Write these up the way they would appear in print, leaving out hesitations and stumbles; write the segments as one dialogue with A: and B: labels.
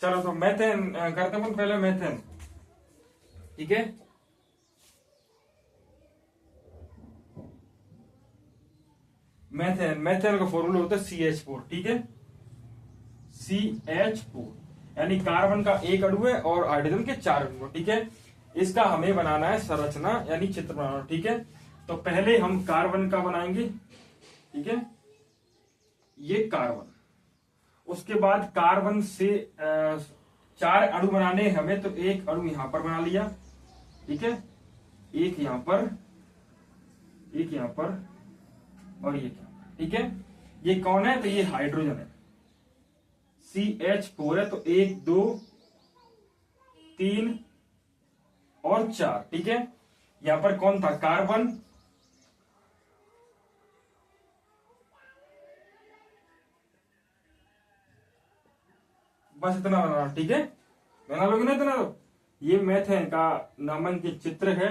A: चलो तो मेथेन करते हैं पहले मेथेन। ठीक है, मेथेन, मेथेन का फॉर्मूला होता है CH4। ठीक है, CH4 यानी कार्बन का एक अणु है और हाइड्रोजन के 4 अणु है। ठीक है, इसका हमें बनाना है संरचना यानी चित्र बनाना। ठीक है, तो पहले हम कार्बन का बनाएंगे। ठीक है, ये कार्बन, उसके बाद कार्बन से 4 अणु बनाने हैं हमें, तो एक अणु यहां पर बना लिया। ठीक है, एक यहां पर, एक यहां पर और एक यहां पर। ठीक है, ये कौन है? तो ये हाइड्रोजन है, CH4 है। तो 1 2 3 और 4। ठीक है, यहां पर कौन था? कार्बन। बस इतना बनाना। ठीक है, बना लोगे ना इतना? तो ये मेथेन का नामांकित चित्र है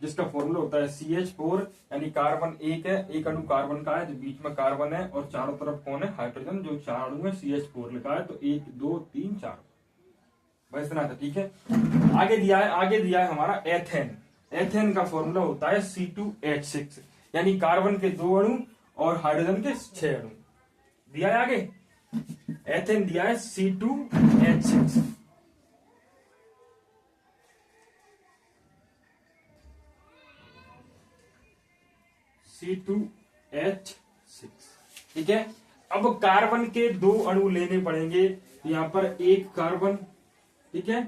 A: जिसका फॉर्मूला होता है CH4 यानी कार्बन एक है, एक अणु कार्बन का है, जो बीच में कार्बन है और चारों तरफ कौन है? हाइड्रोजन, जो 4 अणु है, CH4 लिखा है। तो 1 2 3 4, बस इतना था। ठीक है, आगे दिया है, आगे दिया है हमारा एथेन। एथेन का फॉर्मूला होता है C2H6 यानी कार्बन के 2 अणु और हाइड्रोजन के 6 अणु। दिया है आगे, एथेन दिया है C2H6। C2H6। ठीक है, अब कार्बन के 2 अणु लेने पड़ेंगे। यहां पर एक कार्बन, ठीक है,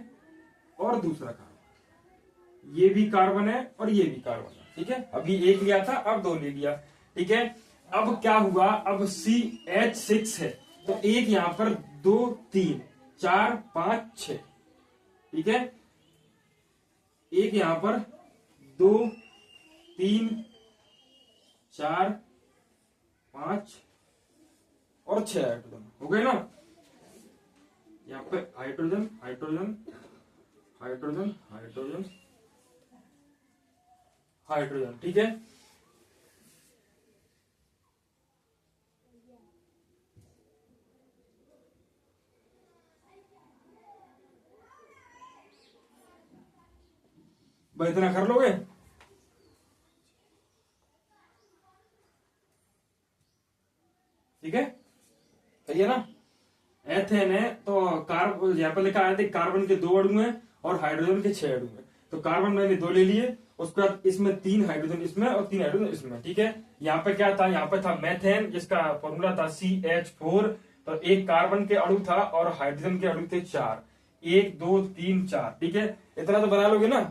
A: और दूसरा कार्बन। ये भी कार्बन है और ये भी कार्बन है। ठीक है, अभी एक लिया था, अब 2 ले लिया। ठीक है, अब क्या हुआ? अब CH6 है, तो एक यहां पर, 2 3 4 5 6। ठीक है, एक यहां पर, 2 3 4 5 और 6 हाइड्रोजन हो गए ना। यहाँ पे hydrogen hydrogen hydrogen hydrogen hydrogen. ठीक है, भाई इतना कर लोगे? ठीक है, सही है ना? एथेन है तो कार्बन, यहाँ पर लिखा है कार्बन के 2 अणु हैं और हाइड्रोजन के 6 अणु हैं। तो कार्बन मैंने 2 ले लिए, उसके बाद इसमें 3 हाइड्रोजन इसमें और 3 हाइड्रोजन इसमें। ठीक है, यहाँ पे क्या था? यहाँ पे था मेथेन जिसका फॉर्मूला था CH4। तो एक कार्बन के अणु था और हाइड्रोजन के अणु थे 4, 1 2 3 4। ठीक है, इतना तो बना लोगे ना,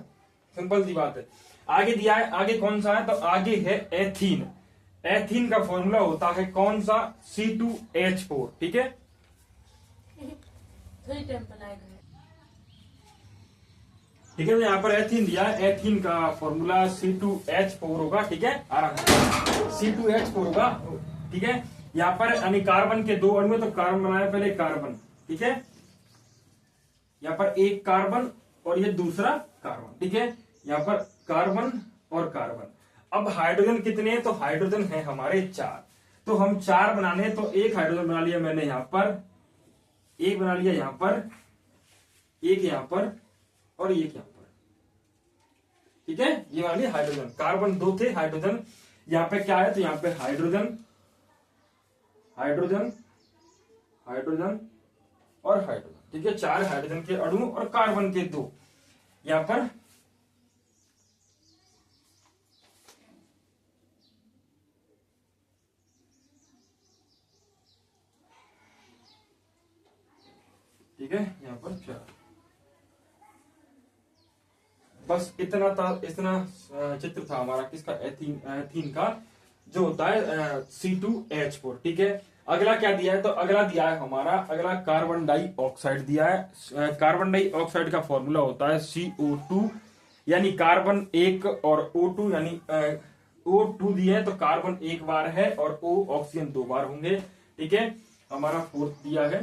A: सिंपल सी बात है। आगे दिया है, आगे कौन सा है? तो आगे है एथीन। एथीन का फॉर्मूला होता है कौन सा? C2H4। ठीक है, ठीक है, तो यहाँ पर एथीन दिया है, एथीन का फॉर्मूला C2H4 होगा। ठीक है, आराम से C2H4 होगा। ठीक है, यहाँ पर यानी कार्बन के 2 अणु, तो कार्बन बनाया पहले कार्बन। ठीक है, यहाँ पर एक कार्बन और ये दूसरा कार्बन। ठीक है, यहाँ पर कार्बन और कार्बन। अब हाइड्रोजन कितने हैं? तो हाइड्रोजन है हमारे 4। तो हम 4 बनाने, तो एक हाइड्रोजन बना लिया मैंने यहां पर, एक बना लिया यहां पर, एक यहां पर और एक यहां पर। ठीक है, ये बना लिया हाइड्रोजन। कार्बन 2 थे, हाइड्रोजन यहां पे क्या है? तो यहां पे हाइड्रोजन हाइड्रोजन हाइड्रोजन और हाइड्रोजन। ठीक है, 4 हाइड्रोजन के अणु और कार्बन के 2 यहां पर। ठीक है, यहां पर 4। बस इतना था, इतना चित्र था हमारा किसका? एथीन का, जो होता है C2H4। ठीक है, अगला क्या दिया है? तो अगला दिया है हमारा, अगला कार्बन डाइऑक्साइड दिया है। कार्बन डाइऑक्साइड का फॉर्मूला होता है CO2 यानी कार्बन 1 और O2 यानी O2 दिया है, तो कार्बन 1 बार है और O ऑक्सीजन 2 बार होंगे। ठीक है, हमारा 4th दिया है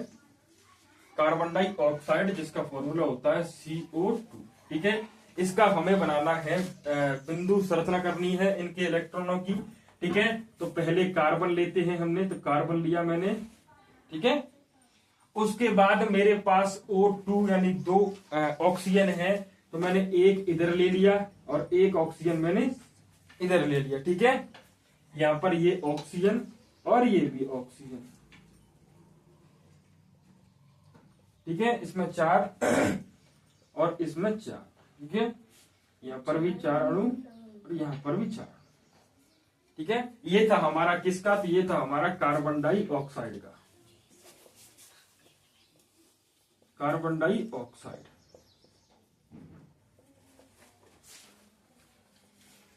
A: कार्बन डाइऑक्साइड जिसका फॉर्मूला होता है CO2। ठीक है, इसका हमें बनाना है, बिंदु संरचना करनी है इनके इलेक्ट्रॉनों की। ठीक है, तो पहले कार्बन लेते हैं हमने, तो कार्बन लिया मैंने। ठीक है, उसके बाद मेरे पास O2 यानी 2 ऑक्सीजन है, तो मैंने एक इधर ले लिया और एक ऑक्सीजन मैंने इधर ले लिया। ठीक है, यहां पर ये ऑक्सीजन और ये भी ऑक्सीजन। ठीक है, इसमें 4 और इसमें 4। ठीक है, यहां पर भी 4 अणु और यहां पर भी 4। ठीक है, ये था हमारा किसका, तो ये था हमारा कार्बन डाइऑक्साइड का, कार्बन डाइऑक्साइड।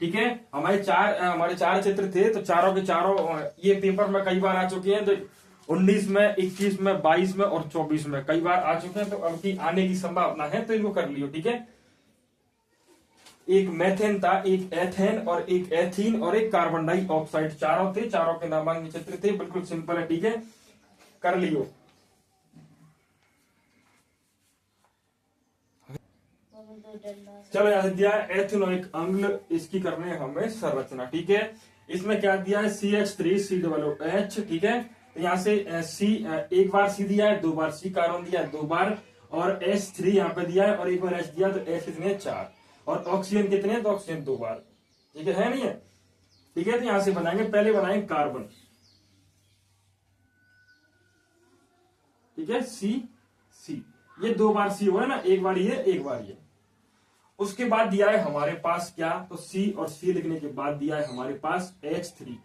A: ठीक है, हमारे चार चित्र थे, तो चारों के चारों ये पेपर में कई बार आ चुके हैं, तो 19 में, 21 में, 22 में और 24 में कई बार आ चुके हैं, तो अब की आने की संभावना है, तो इनको कर लियो। ठीक है, एक मेथेन था, एक एथेन और एक एथीन और एक कार्बन डाइऑक्साइड, चारों थे, चारों के नामांकित चित्र थे, बिल्कुल सिंपल है। ठीक है, कर लियो। चलो यहां से दिया है एथेनोइक अम्ल, इसकी करने हमें संरचना। ठीक है, इसमें क्या दिया है, CH3COOH। ठीक है, तो यहां से C एक बार C दिया है, 2 बार C कार्बन दिया है 2 बार, और H3 यहाँ पे दिया है और एक बार H दिया, तो H कितने 4, और ऑक्सीजन कितने, तो ऑक्सीजन 2 बार। ठीक है नहीं है। ठीक है, तो यहां से बनाएंगे, पहले बनाएंगे कार्बन। ठीक है, C ये 2 बार C हुआ ना, एक बार ये एक बार ये। उसके बाद दिया है हमारे पास क्या, तो C और C लिखने के बाद दिया है हमारे पास H3,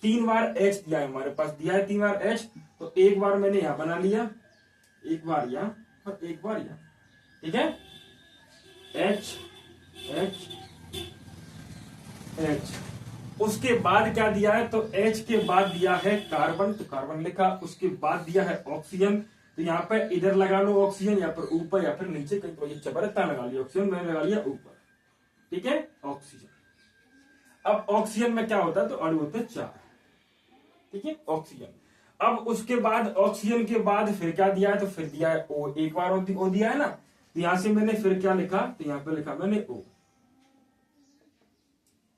A: 3 बार H दिया है हमारे पास, दिया है 3 बार H, तो एक बार मैंने यहां बना लिया, एक बार यहां और एक बार यहां। ठीक है, H H H। उसके बाद क्या दिया है, तो H के बाद दिया है कार्बन, तो कार्बन लिखा। उसके बाद दिया है ऑक्सीजन, तो यहाँ पे इधर लगा लो ऑक्सीजन, यहाँ पर ऊपर या फिर नीचे, कहीं तो ये चबरता लगा लिया, ऑक्सीजन मैंने लगा लिया ऊपर। ठीक है, ऑक्सीजन। अब ऑक्सीजन में क्या होता है, तो अणु होते हैं 4। ठीक है, ऑक्सीजन। अब उसके बाद ऑक्सीजन के बाद फिर क्या दिया है, तो फिर दिया है O, एक बार O दिया है ना, तो यहां से मैंने फिर क्या लिखा, तो यहां पे लिखा मैंने O।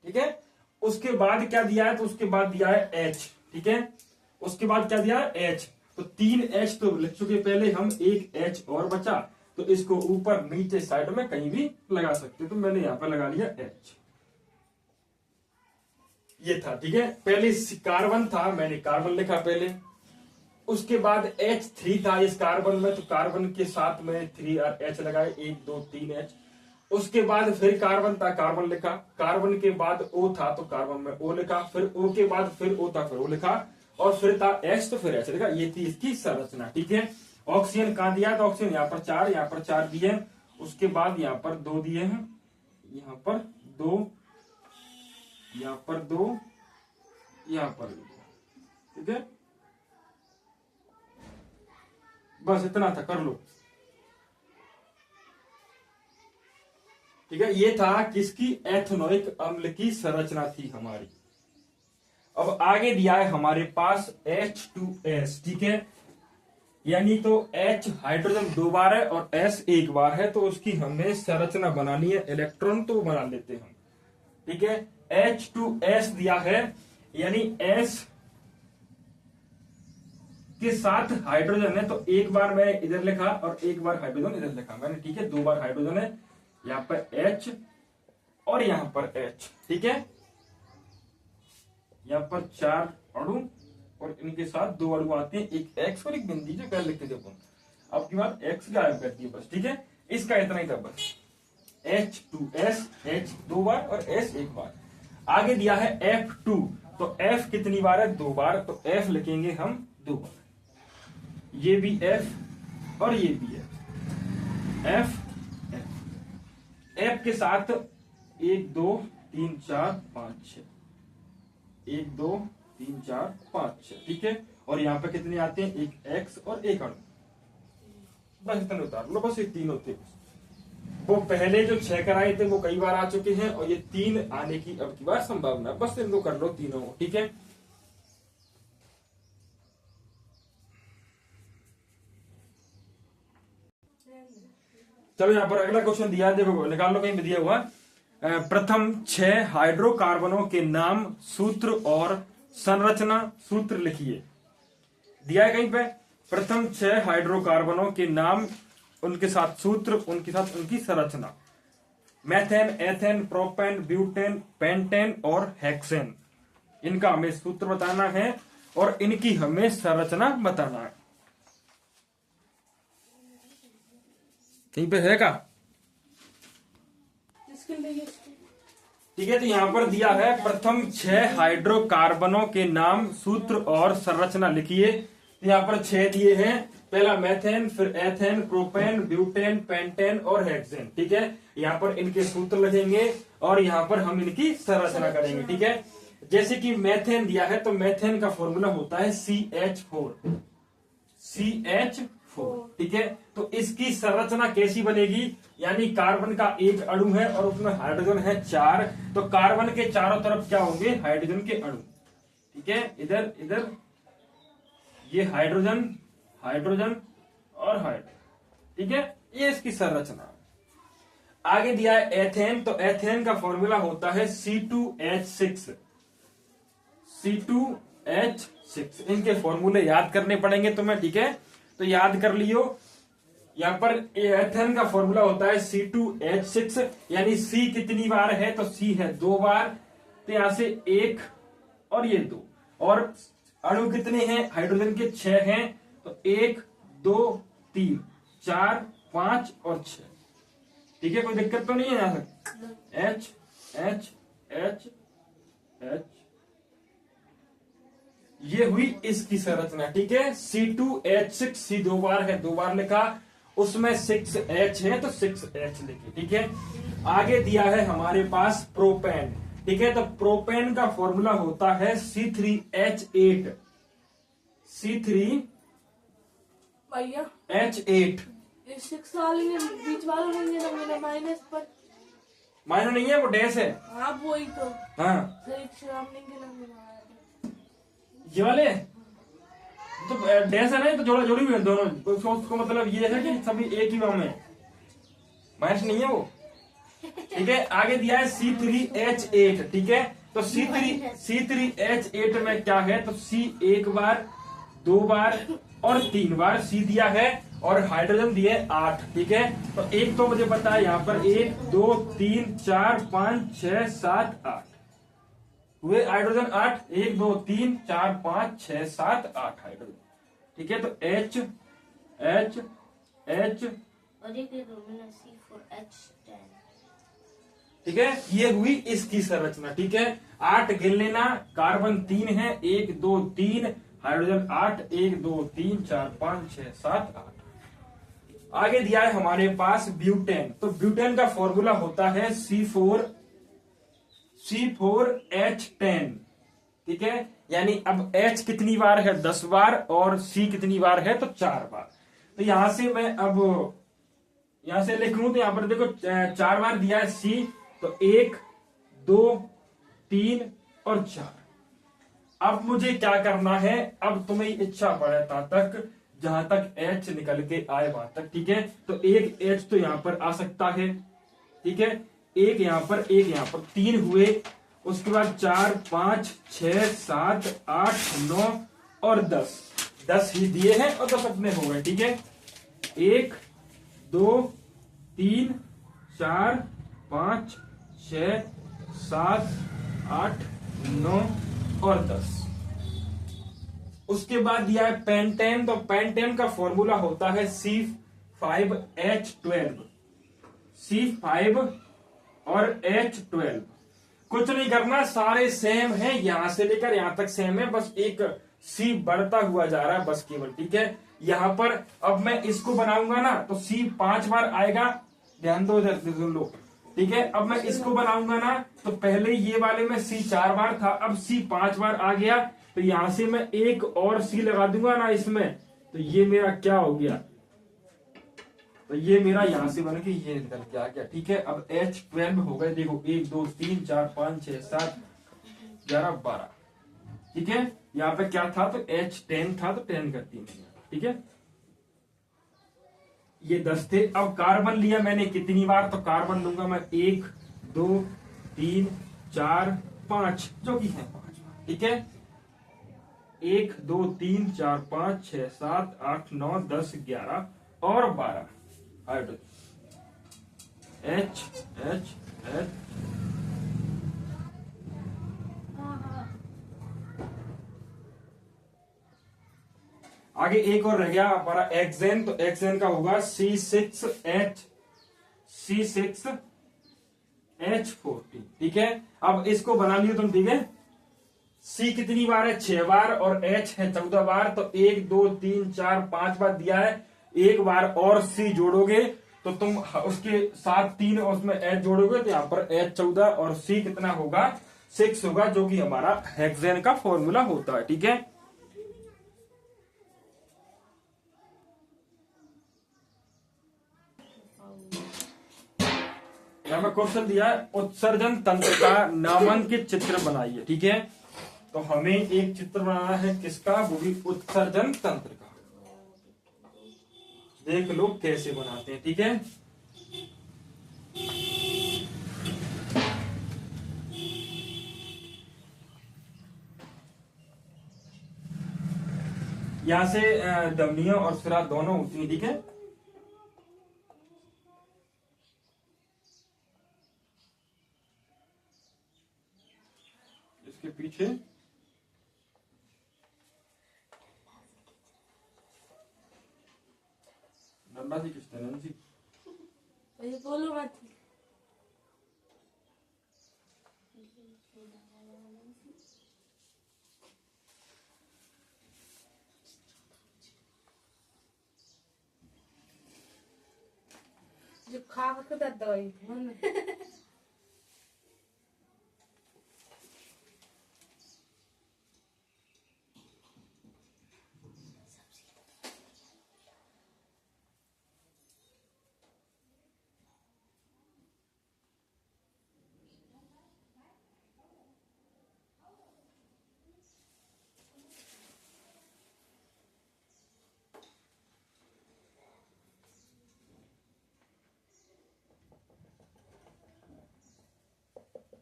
A: ठीक है, उसके बाद क्या दिया है, तो उसके बाद दिया है H। ठीक है, उसके बाद क्या दिया है H, तो 3 H तो लिख चुके पहले हम, एक H और बचा, तो इसको ऊपर नीचे साइड में कहीं भी लगा सकते, तो मैंने यहां पर लगा लिया H। ये था। ठीक है, पहले कार्बन था, मैंने कार्बन लिखा पहले। उसके बाद H3 था इस कार्बन में, तो कार्बन के साथ में 3 और H लगाए, 1 2 3 H। उसके बाद फिर कार्बन था, कार्बन लिखा। कार्बन के बाद O था, तो कार्बन में O लिखा। फिर O के बाद फिर O था, फिर O लिखा। और फिर था H, तो फिर H लिखा। ये थी इसकी संरचना। ठीक है, ऑक्सीजन कहां दिया, तो ऑक्सीजन यहाँ पर 4, यहाँ पर 4 दिए। उसके बाद यहाँ पर 2 दिए हैं, यहाँ पर 2, यहाँ पर 2, यहाँ पर 2। ठीक है, बस इतना था, कर लो। ठीक है, ये था किसकी, एथेनोइक अम्ल की संरचना थी हमारी। अब आगे दिया है हमारे पास H2S। ठीक है, यानी तो H हाइड्रोजन 2 बार है और S 1 बार है, तो उसकी हमें संरचना बनानी है, इलेक्ट्रॉन तो बना लेते हैं हम। ठीक है, H2S दिया है, यानी S के साथ हाइड्रोजन है, तो एक बार मैं इधर लिखा और एक बार हाइड्रोजन इधर लिखा मैंने। ठीक है, 2 बार हाइड्रोजन है, यहाँ पर H और यहाँ पर H। ठीक है, यहाँ पर 4 अणु और इनके साथ 2 अणु आते हैं, एक X और एक बिंदी, जो पहले लिखते थे अपन। अब की बात X गायब करती है बस। ठीक है, इसका इतना ही था बस, H2S, H 2 बार और S 1 बार। आगे दिया है F2, तो F कितनी बार है, 2 बार, तो F लिखेंगे हम 2 बार। ये भी F और ये भी F, F के साथ 1 2 3 4 5 6, 1 2 3 4 5 6। ठीक है, और यहाँ पे कितने आते हैं, एक X और एक अणु, बस इतने उतार लो, बस ये 3 होते हैं। वो पहले जो 6 कराए थे वो कई बार आ चुके हैं, और ये 3 आने की अब की बार संभावना, बस इनको कर लो तीनों को। ठीक है, चलो यहाँ पर अगला क्वेश्चन दिया, देखो निकाल लो, कहीं भी दिया हुआ। प्रथम 6 हाइड्रोकार्बनों के नाम, सूत्र और संरचना सूत्र लिखिए। दिया है कहीं पे, प्रथम 6 हाइड्रोकार्बनों के नाम, उनके साथ सूत्र, उनके साथ उनकी संरचना। Methane, ethane, propane, butane, pentane और हेक्सेन, इनका हमें सूत्र बताना है और इनकी हमें संरचना बताना है। कहीं पे है का? ठीक है, तो यहां पर दिया है प्रथम 6 हाइड्रोकार्बनों के नाम, सूत्र और संरचना लिखिए। तो यहां पर 6 दिए हैं, पहला मेथेन, फिर एथेन, प्रोपेन, ब्यूटेन, पेंटेन और हेक्सेन। ठीक है, यहाँ पर इनके सूत्र लिखेंगे और यहाँ पर हम इनकी संरचना करेंगे। ठीक है, जैसे कि मेथेन दिया है तो मेथेन का फॉर्मूला होता है CH4। ठीक है, तो इसकी संरचना कैसी बनेगी, यानी कार्बन का एक अणु है और उसमें हाइड्रोजन है 4, तो कार्बन के चारों तरफ क्या होंगे, हाइड्रोजन के अणु। ठीक है, इधर इधर ये हाइड्रोजन, हाइड्रोजन और हाइड्रोजन। ठीक है, ये इसकी संरचना। आगे दिया है एथेन, तो एथेन का फॉर्मूला होता है C2H6। इनके फॉर्मूले याद करने पड़ेंगे तुम्हें। ठीक है, तो याद कर लियो। यहां पर एथेन का फॉर्मूला होता है C2H6, यानी C कितनी बार है, तो C है 2 बार, तो यहां से 1 और ये 2, और अणु कितने हैं, हाइड्रोजन के 6 हैं, तो 1 2 3 4 5 और 6। ठीक है, कोई दिक्कत तो नहीं है यहां तक। H H H H, ये हुई इसकी संरचना। ठीक है, C2H6, C 2 बार है, 2 बार लिखा, उसमें 6H है तो 6H लिखे। ठीक है, आगे दिया है हमारे पास प्रोपेन। ठीक है, तो प्रोपेन का फॉर्मूला होता है C3H8। C3H8। माइनस नहीं है, वो डैश है।
B: हाँ वही तो।
A: हाँ, ये वाले तो डैश है ना, तो जोड़ा जोड़ी हुई है दोनों, तो उसको मतलब ये है कि सभी एक ही में है, माइनस नहीं है वो। ठीक है, आगे दिया है C3H8। ठीक है, तो C3H8 में क्या है, तो C 1 बार, 2 बार और 3 बार C दिया है, और हाइड्रोजन दिए 8। ठीक है, तो एक तो मुझे पता है यहाँ पर 1 2 3 4 5 6 7 8 हुए हाइड्रोजन 8, 1 2 3 4 5 6 7 8 हाइड्रोजन। ठीक है, तो H H H
B: और एक C4H10।
A: ठीक है, ये हुई इसकी संरचना। ठीक है, 8 गिन लेना, कार्बन 3 है, 1 2 3, हाइड्रोजन 8, 1 2 3 4 5 6 7 8। आगे दिया है हमारे पास ब्यूटेन, तो ब्यूटेन का फॉर्मूला होता है C4H10। ठीक है, यानी अब H कितनी बार है, 10 बार, और C कितनी बार है, तो 4 बार। तो यहां से मैं अब यहां से लिख लूं, तो यहां पर देखो 4 बार दिया है C, तो 1 2 3 और 4। अब मुझे क्या करना है, अब तुम्हें इच्छा पड़े तक जहां तक H निकल के आए वहां तक। ठीक है, तो एक H तो यहां पर आ सकता है। ठीक है, एक यहां पर, एक यहां पर, 3 हुए, उसके बाद 4 5 6 7 8 9 और 10 ही दिए हैं और 10 अपने हो गए। ठीक है, 1 2 3 4 5 6 7 8 9 और 10। उसके बाद दिया है पेंटेन, तो पेंटेन का फॉर्मूला होता है C5H12। C5 और H12, कुछ नहीं करना, सारे सेम है, यहां से लेकर यहां तक सेम है, बस एक C बढ़ता हुआ जा रहा है बस केवल। ठीक है, यहां पर अब मैं इसको बनाऊंगा ना, तो C 5 बार आएगा, ध्यान दो इधर सुन लो। ठीक है, अब मैं इसको बनाऊंगा ना, तो पहले ये वाले में C 4 बार था, अब C 5 बार आ गया, तो यहां से मैं एक और C लगा दूंगा ना इसमें, तो ये मेरा क्या हो गया, तो ये मेरा यहां से बन के ये निकल के आ गया। ठीक है, अब H12 हो गए, देखो 1 2 3 4 5 6 7 11 12। ठीक है, यहाँ पे क्या था, तो H10 था, तो 10 करती है। ठीक है, ये 10 थे। अब कार्बन लिया मैंने कितनी बार, तो कार्बन लूंगा मैं 1 2 3 4 5, जो कि है 5 बार। ठीक है, 1 2 3 4 5 6 7 8 9 10 11 और 12। H H H. आगे एक और रह गया हमारा एक्सेन, तो एक्सेन का होगा C6H40। ठीक है, अब इसको बना लियो तुम। ठीक है, C कितनी बार है? 6 बार, और H है 14 बार। तो 1 2 3 4 5 बार दिया है, एक बार और C जोड़ोगे तो तुम उसके साथ 3 और उसमें H जोड़ोगे तो यहाँ पर H 14 और C कितना होगा? 6 होगा, जो कि हमारा हेक्सेन का फॉर्मूला होता है। ठीक है, यहाँ पर क्वेश्चन दिया है उत्सर्जन तंत्र का नामांकित चित्र बनाइए। ठीक है, तो हमें एक चित्र बनाना है, किसका? वो भी उत्सर्जन तंत्र का। देख लो कैसे बनाते हैं। ठीक है, यहां से धमनियां और सिरा दोनों होती हैं। ठीक है, इसके पीछे डंडा से खींचते हैं नंसी।
B: बोलो मत। जो खा के दवाई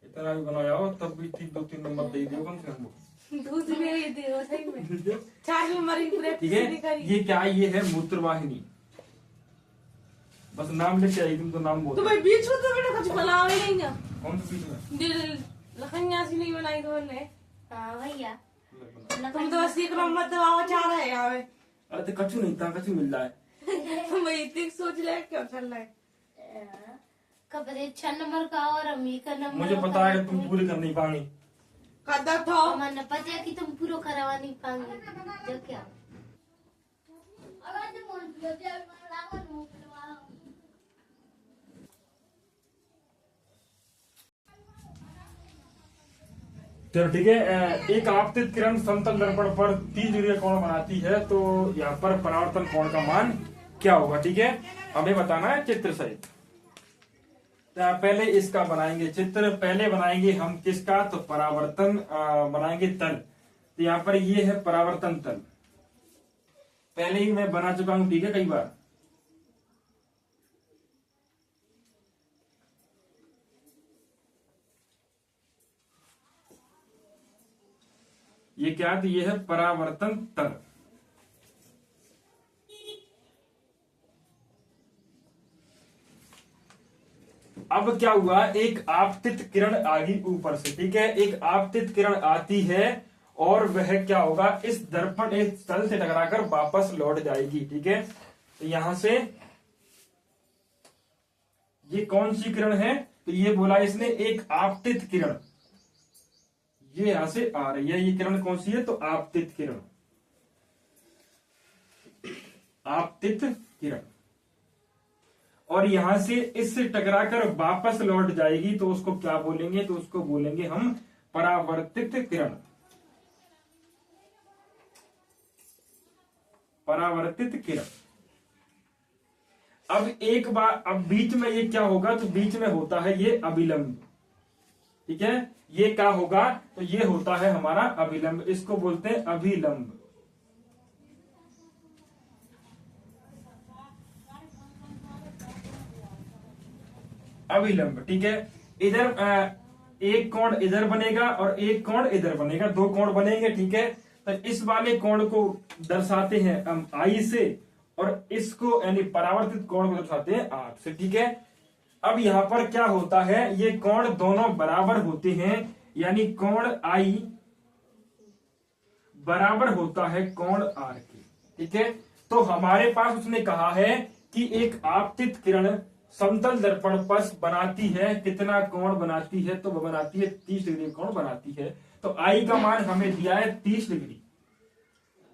A: इतना भी बनाया हो तब भी 2-3 नंबर दे दियो कम से कम।
B: दूध में दे सही में चार में मरी पूरे।
A: ठीक है, ये क्या है? ये है मूत्रवाहिनी। बस नाम लिख के तुम तो नाम बोल।
B: तो भाई बीच में तो बेटा कुछ बनाओ ही नहीं ना।
A: कौन सा बीच में?
B: दिल लखनिया सी नहीं बनाई तो ने। हां भैया, तुम तो बस एक नंबर दबाव चाह रहे हैं यार।
A: अरे तो कछु नहीं था, कछु मिल रहा है।
B: तुम इतनी सोच ले क्यों चल रहा है? कब 6 नंबर का और अम्मी का नंबर।
A: मुझे पता है तुम पूरे कर नहीं पाएंगे।
B: कदा था मैंने पता है कि तुम पूरा करवा नहीं पाएंगे। जो क्या
A: चलो ठीक है, एक आपतित किरण समतल दर्पण पर 30 डिग्री का कोण बनाती है, तो यहाँ पर परावर्तन कोण का मान क्या होगा? ठीक है, हमें बताना है चित्र सहित। पहले इसका बनाएंगे चित्र। पहले बनाएंगे हम किसका? तो परावर्तन बनाएंगे तल। तो यहाँ पर ये है परावर्तन तल, पहले ही मैं बना चुका हूं। ठीक है, कई बार। ये क्या है? तो ये है परावर्तन तल। अब क्या हुआ? एक आपतित किरण आ गई ऊपर से। ठीक है, एक आपतित किरण आती है और वह क्या होगा? इस दर्पण इस तल से टकराकर वापस लौट जाएगी। ठीक है, तो यहां से ये कौन सी किरण है? तो ये बोला इसने एक आपतित किरण, ये यहां से आ रही है। ये किरण कौन सी है? तो आपतित किरण। आपतित किरण, और यहां से इससे टकराकर वापस लौट जाएगी, तो उसको क्या बोलेंगे? तो उसको बोलेंगे हम परावर्तित किरण। परावर्तित किरण। अब एक बार, अब बीच में ये क्या होगा? तो बीच में होता है ये अभिलंब। ठीक है, ये क्या होगा? तो ये होता है हमारा अभिलंब। इसको बोलते हैं अभिलंब। अभिलंब। ठीक है, इधर एक कोण इधर बनेगा और एक कोण इधर बनेगा, 2 कोण बनेंगे। ठीक है, तो इस वाले कोण को दर्शाते हैं हम आई से, और इसको यानी परावर्तित कोण को दर्शाते हैं आर से। ठीक है, अब यहां पर क्या होता है, ये कोण दोनों बराबर होते हैं, यानी कोण आई बराबर होता है कोण आर के। ठीक है, तो हमारे पास उसने कहा है कि एक आपतित किरण समतल दर्पण पर बनाती है कितना कोण बनाती है, तो वो बनाती है 30 डिग्री कोण बनाती है। तो आई का मान हमें दिया है 30 डिग्री।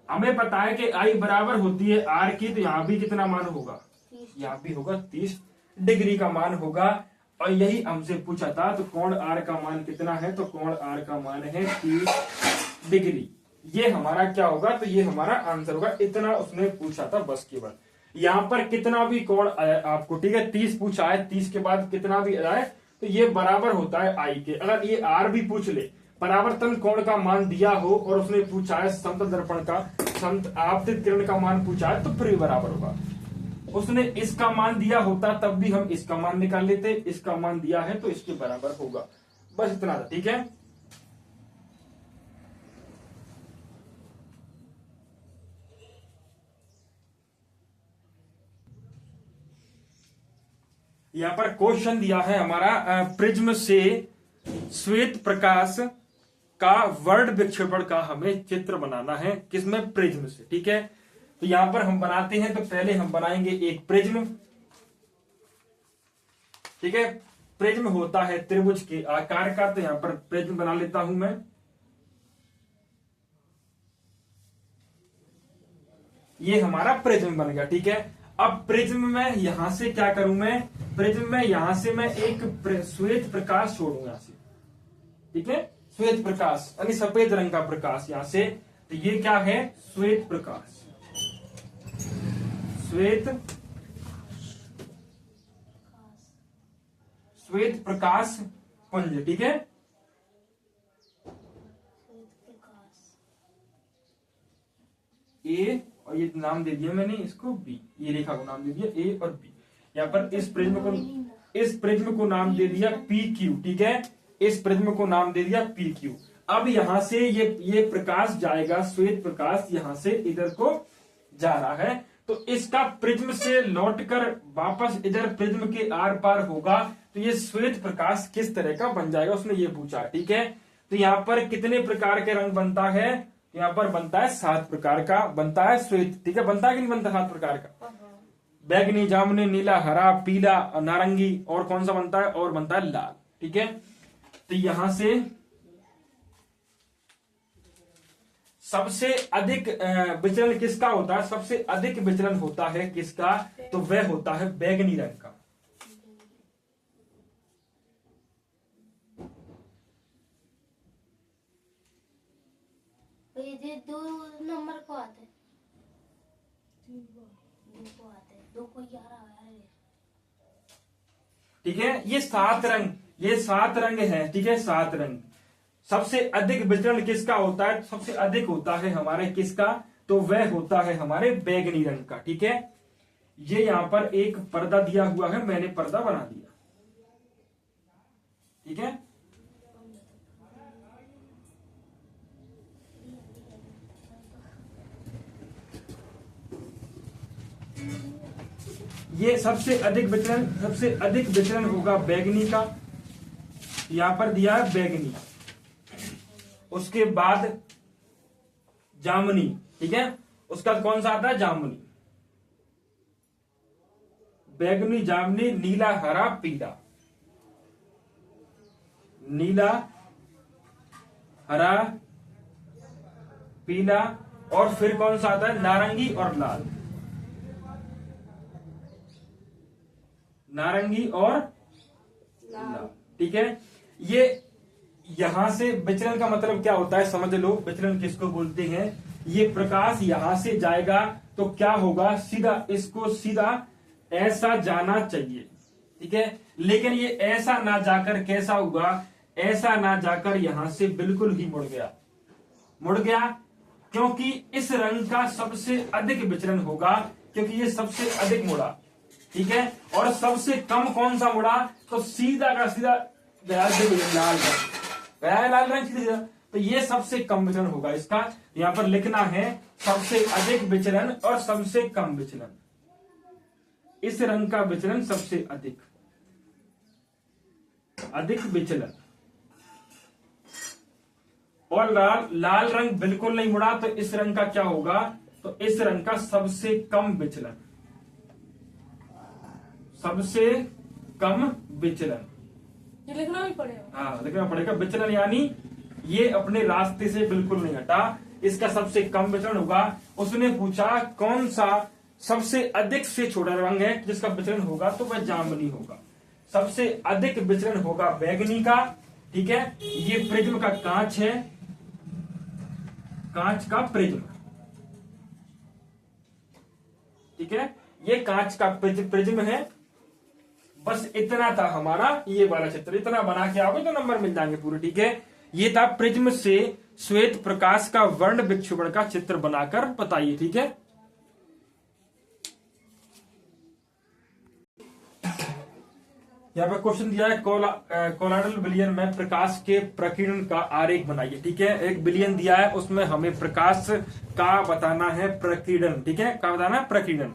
A: हमें पता है कि आई बराबर होती है आर की, तो यहां भी कितना मान होगा, यहां भी होगा 30 डिग्री का मान होगा। और यही हमसे पूछा था, तो कोण आर का मान कितना है, तो कोण आर का मान है 30 डिग्री। ये हमारा क्या होगा, तो ये हमारा आंसर होगा। इतना उसने पूछा था बस केवल। यहां पर कितना भी कोण आया आपको, ठीक है, 30 पूछा है, 30 के बाद कितना भी आए तो ये बराबर होता है आई के। अगर ये आर भी पूछ ले, परावर्तन कोण का मान दिया हो और उसने पूछा है समतल दर्पण का आपतित किरण का मान पूछा है, तो फिर भी बराबर होगा। उसने इसका मान दिया होता तब भी हम इसका मान निकाल लेते, इसका मान दिया है तो इसके बराबर होगा। बस इतना था। ठीक है, यहां पर क्वेश्चन दिया है हमारा, प्रिज्म से श्वेत प्रकाश का वर्ण विक्षेपण का हमें चित्र बनाना है। किसमें, प्रिज्म से। ठीक है, तो यहां पर हम बनाते हैं, तो पहले हम बनाएंगे एक प्रिज्म। ठीक है, प्रिज्म होता है त्रिभुज के आकार का, तो यहां पर प्रिज्म बना लेता हूं मैं। ये हमारा प्रिज्म बन गया। ठीक है, अब प्रिज्म में यहां से क्या करूं मैं, प्रिज्म में यहां से मैं एक श्वेत प्रकाश छोड़ूंगा यहां से। ठीक है, श्वेत प्रकाश यानी सफेद रंग का प्रकाश यहां से, तो ये क्या है, श्वेत प्रकाश, श्वेत प्रकाश पुंज। ठीक है, ए, और ये नाम दे दिया मैंने इसको बी, ये रेखा को नाम दे दिया ए और बी। यहाँ पर इस प्रिज्म को नाम दे दिया पी क्यू। ठीक है, इस प्रिज्म को नाम दे दिया पी क्यू। अब यहां से ये प्रकाश जाएगा, श्वेत प्रकाश यहां से इधर को जा रहा है, तो इसका प्रिज्म से लौटकर वापस इधर प्रिज्म के आर पार होगा, तो ये श्वेत प्रकाश किस तरह का बन जाएगा, उसने ये पूछा। ठीक है, तो यहाँ पर कितने प्रकार के रंग बनता है, यहाँ पर बनता है 7 प्रकार का बनता है श्वेत। ठीक है, बनता है कि नहीं बनता 7 प्रकार का, बैगनी, जामुनी, नीला, हरा, पीला, नारंगी, और कौन सा बनता है, और बनता है लाल। ठीक है, तो यहां से सबसे अधिक विचलन किसका होता है, सबसे अधिक विचलन होता है किसका, तो वह होता है बैगनी रंग का।
C: ये 2 नंबर को आते हैं, 2 को 11 है।
A: ठीक है, ये 7 रंग, ये 7 रंग है। ठीक है, 7 रंग। सबसे अधिक विचलन किसका होता है, सबसे अधिक होता है हमारे किसका, तो वह होता है हमारे बैगनी रंग का। ठीक है, ये यहां पर एक पर्दा दिया हुआ है, मैंने पर्दा बना दिया। ठीक है, ये सबसे अधिक विचलन होगा बैगनी का, यहां पर दिया है बैगनी, उसके बाद जामुनी। ठीक है, उसका कौन सा आता है, जामुनी, बैगनी, जामुनी, नीला, हरा, पीला, नीला, हरा, पीला, और फिर कौन सा आता है, नारंगी और लाल, नारंगी और लाल। ठीक है, ये यहां से विचलन का मतलब क्या होता है, समझ लो विचलन किसको बोलते हैं। ये प्रकाश यहां से जाएगा तो क्या होगा, सीधा इसको सीधा ऐसा जाना चाहिए। ठीक है, लेकिन ये ऐसा ना जाकर कैसा हुआ, ऐसा ना जाकर यहां से बिल्कुल ही मुड़ गया, क्योंकि इस रंग का सबसे अधिक विचलन होगा, क्योंकि ये सबसे अधिक मुड़ा। ठीक है, और सबसे कम कौन सा मुड़ा, तो सीधा का सीधा लाल रंग सीधा, तो ये सबसे कम विचलन होगा इसका। यहां पर लिखना है सबसे अधिक विचलन और सबसे कम विचलन। इस रंग का विचलन सबसे अधिक विचलन, और लाल रंग बिल्कुल नहीं मुड़ा, तो इस रंग का क्या होगा, तो इस रंग का सबसे कम विचलन, सबसे कम विचलन।
B: ये लिखना भी पड़ेगा।
A: हाँ, लिखना पड़ेगा। विचलन यानी ये अपने रास्ते से बिल्कुल नहीं हटा, इसका सबसे कम विचलन होगा। उसने पूछा कौन सा सबसे अधिक से छोटा रंग है जिसका विचलन होगा, तो वह जामुनी होगा। सबसे अधिक विचलन होगा बैगनी का। ठीक है, ये प्रिज्म का कांच है, कांच का प्रिज्म। ठीक है, ये कांच का प्रिज्म है। बस इतना था हमारा ये वाला चित्र। इतना बना के आओगे तो नंबर मिल जाएंगे पूरे। ठीक है, ये था प्रिज्म से श्वेत प्रकाश का वर्ण विक्षेपण का चित्र बनाकर बताइए। ठीक है, यहाँ पे क्वेश्चन दिया है कोलाइडल विलयन में प्रकाश के प्रकीर्णन का आरेख बनाइए। ठीक है, एक विलयन दिया है, उसमें हमें प्रकाश का बताना है प्रकीर्णन। ठीक है, क्या बताना है, प्रकीर्णन।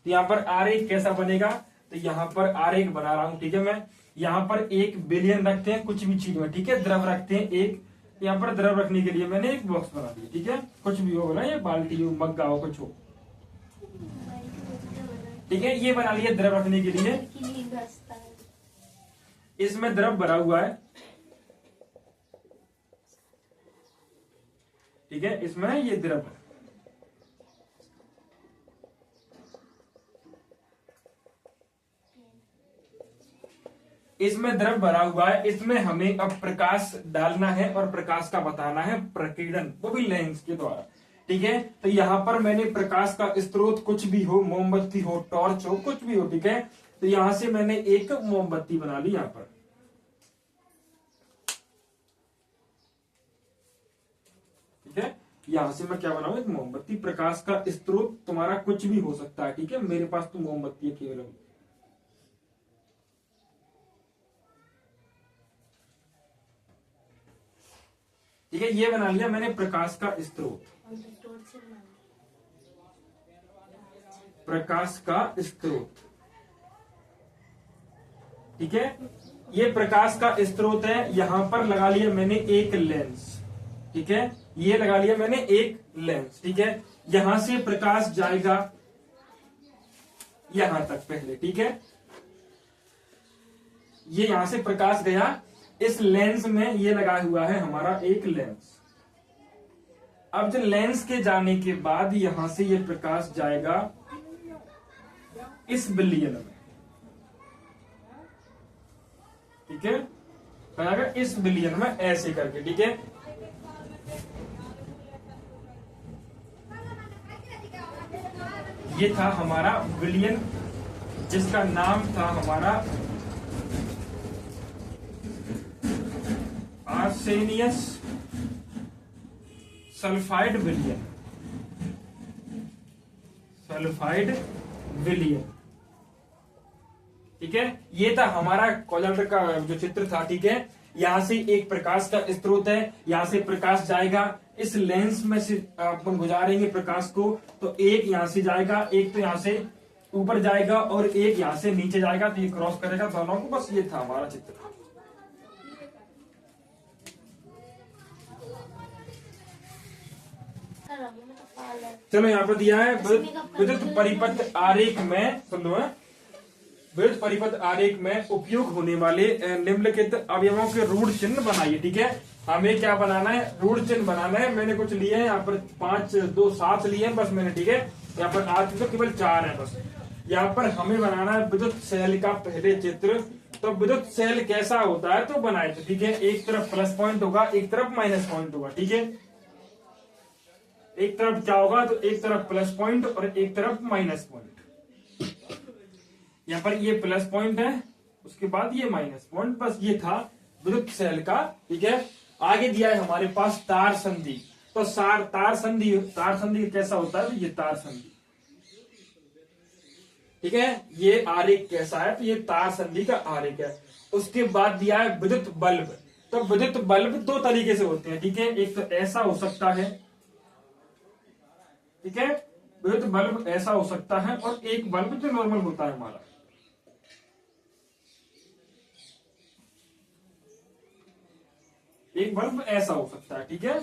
A: तो यहाँ पर आरेख कैसा बनेगा, तो यहाँ पर आरेख बना रहा हूं। ठीक है, मैं यहाँ पर एक विलयन रखते हैं कुछ भी चीज में। ठीक है, द्रव रखते हैं एक, यहाँ पर द्रव रखने के लिए मैंने एक बॉक्स बना दिया। ठीक है, कुछ भी हो ना, ये बाल्टी हो, मग्गा हो, कुछ हो। ठीक है, ये बना लिया द्रव रखने के लिए। इसमें द्रव भरा हुआ है। ठीक है, इसमें ये द्रव है। इसमें द्रव भरा हुआ है, इसमें हमें अब प्रकाश डालना है और प्रकाश का बताना है प्रकीर्णन, वो भी लेंस के द्वारा। ठीक है, तो यहां पर मैंने प्रकाश का स्रोत कुछ भी हो, मोमबत्ती हो, टॉर्च हो, कुछ भी हो। ठीक है, तो यहां से मैंने एक मोमबत्ती बना ली यहां पर। ठीक है, यहां से मैं क्या बनाऊं, एक मोमबत्ती। प्रकाश का स्रोत तुम्हारा कुछ भी हो सकता है। ठीक है, मेरे पास तो मोमबत्ती है केवल। ठीक है, ये बना लिया मैंने प्रकाश का स्रोत, प्रकाश का स्रोत। ठीक है, ये प्रकाश का स्रोत है। यहां पर लगा लिया मैंने एक लेंस। ठीक है, ये लगा लिया मैंने एक लेंस। ठीक है, यहां से प्रकाश जाएगा यहां तक पहले। ठीक है, ये यहां से प्रकाश गया, इस लेंस में ये लगा हुआ है हमारा एक लेंस। अब जो लेंस के जाने के बाद यहां से ये प्रकाश जाएगा इस विलयन में। ठीक है, जाएगा इस विलयन में ऐसे करके। ठीक है, ये था हमारा विलयन, जिसका नाम था हमारा आर्सेनियस सल्फाइड विलयन, सल्फाइड विलयन। ठीक है, ये था हमारा कोलाइडर का जो चित्र था। ठीक है, यहां से एक प्रकाश का स्रोत है, यहां से प्रकाश जाएगा, इस लेंस में से अपन गुजारेंगे प्रकाश को, तो एक यहां से जाएगा, एक तो यहां से ऊपर जाएगा और एक यहां से नीचे जाएगा, तो ये क्रॉस करेगा दोनों को। बस ये था हमारा चित्र। चलो, यहाँ पर दिया है विद्युत परिपथ आरेख में, सुन लो, विद्युत परिपथ आरेख में उपयोग होने वाले निम्नलिखित अवयवों के रूढ़ चिन्ह बनाइए। ठीक है, हमें क्या बनाना है, रूढ़ चिन्ह बनाना है। मैंने कुछ लिए हैं यहाँ पर 5, 2, 7 लिए हैं बस मैंने। ठीक है, यहाँ पर आज तो केवल 4 है बस। यहाँ पर हमें बनाना है विद्युत सेल का पहले चित्र। तो विद्युत सेल कैसा होता है तो बनाए थे। ठीक है, एक तरफ प्लस पॉइंट होगा, एक तरफ माइनस पॉइंट होगा। ठीक है, एक तरफ क्या होगा, तो एक तरफ प्लस पॉइंट और एक तरफ माइनस पॉइंट। यहाँ पर ये प्लस पॉइंट है, उसके बाद ये माइनस पॉइंट। बस ये था विद्युत सेल का। ठीक है, आगे दिया है हमारे पास तार संधि। तो तार संधि कैसा होता है, तो ये तार संधि। ठीक है, ये आरेख कैसा है, तो ये तार संधि का आरेख है। उसके बाद दिया है विद्युत बल्ब। तो विद्युत बल्ब दो तरीके से होते हैं, ठीक है। एक तो ऐसा हो सकता है, ठीक है, विद्युत बल्ब ऐसा हो सकता है, और एक बल्ब जो नॉर्मल होता है हमारा, एक बल्ब ऐसा हो सकता है, ठीक है।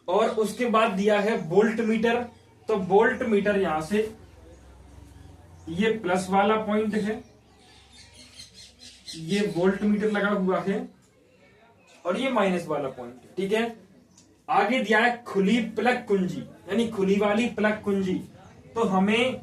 A: और उसके बाद दिया है वोल्ट मीटर। तो वोल्ट मीटर यहां से ये प्लस वाला पॉइंट है, ये वोल्ट मीटर लगा हुआ है, और ये माइनस वाला पॉइंट है, ठीक है। आगे दिया है खुली प्लग कुंजी, यानी खुली वाली प्लग कुंजी। तो हमें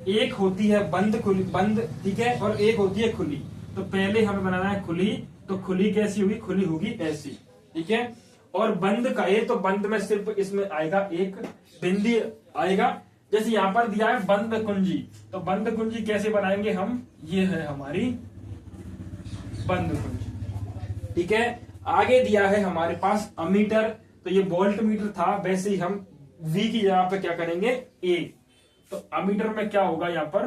A: एक होती है बंद, खुली बंद, ठीक है, और एक होती है खुली। तो पहले हमें बनाना है खुली। तो खुली कैसी होगी? खुली होगी ऐसी, ठीक है। और बंद का ये, तो बंद में सिर्फ इसमें आएगा एक बिंदी आएगा। जैसे यहां पर दिया है बंद कुंजी, तो बंद कुंजी कैसे बनाएंगे हम? ये है हमारी बंद कुंजी, ठीक है। आगे दिया है हमारे पास अमीटर। तो ये वोल्ट मीटर था, वैसे ही हम V की जगह पे क्या करेंगे? A। तो अमीटर में क्या होगा? यहां पर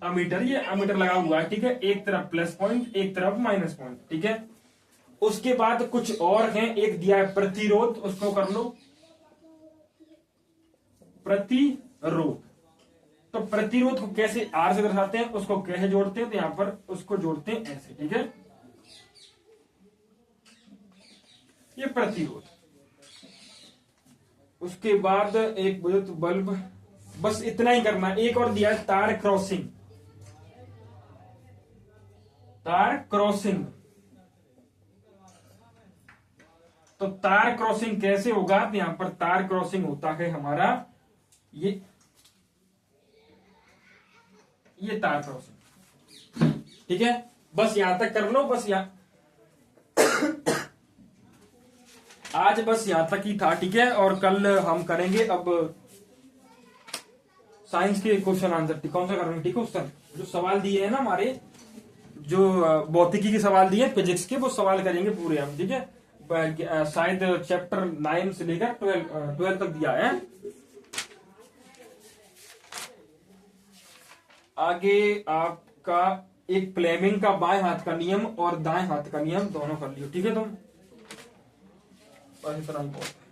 A: अमीटर, ये अमीटर लगा हुआ है, ठीक है। एक तरफ प्लस पॉइंट, एक तरफ माइनस पॉइंट, ठीक है। उसके बाद कुछ और हैं। एक दिया है प्रतिरोध, उसको कर लो प्रतिरोध। तो प्रतिरोध को कैसे R से दर्शाते हैं, उसको कैसे जोड़ते हैं? तो यहां पर उसको जोड़ते हैं ऐसे, ठीक है। ये प्रतिरोध। उसके बाद एक विद्युत बल्ब, बस इतना ही करना। एक और दिया है तार क्रॉसिंग। तार क्रॉसिंग, तो तार क्रॉसिंग कैसे होगा? तो यहां पर तार क्रॉसिंग होता है हमारा ये तार क्रॉसिंग, ठीक है। बस यहां तक कर लो। बस यहां आज बस यहां तक ही था, ठीक है। और कल हम करेंगे अब साइंस के क्वेश्चन आंसर। कौन सा करेंगे? ठीक है, क्वेश्चन जो सवाल दिए हैं ना हमारे, जो भौतिकी के सवाल दिए, फिजिक्स के, वो सवाल करेंगे पूरे हम, ठीक है। शायद चैप्टर 9 से लेकर 12 तक दिया है। आगे आपका एक फ्लेमिंग का बाएं हाथ का नियम और दाएं हाथ का नियम दोनों कर लियो, ठीक है तुम। बस इतना ही बहुत है।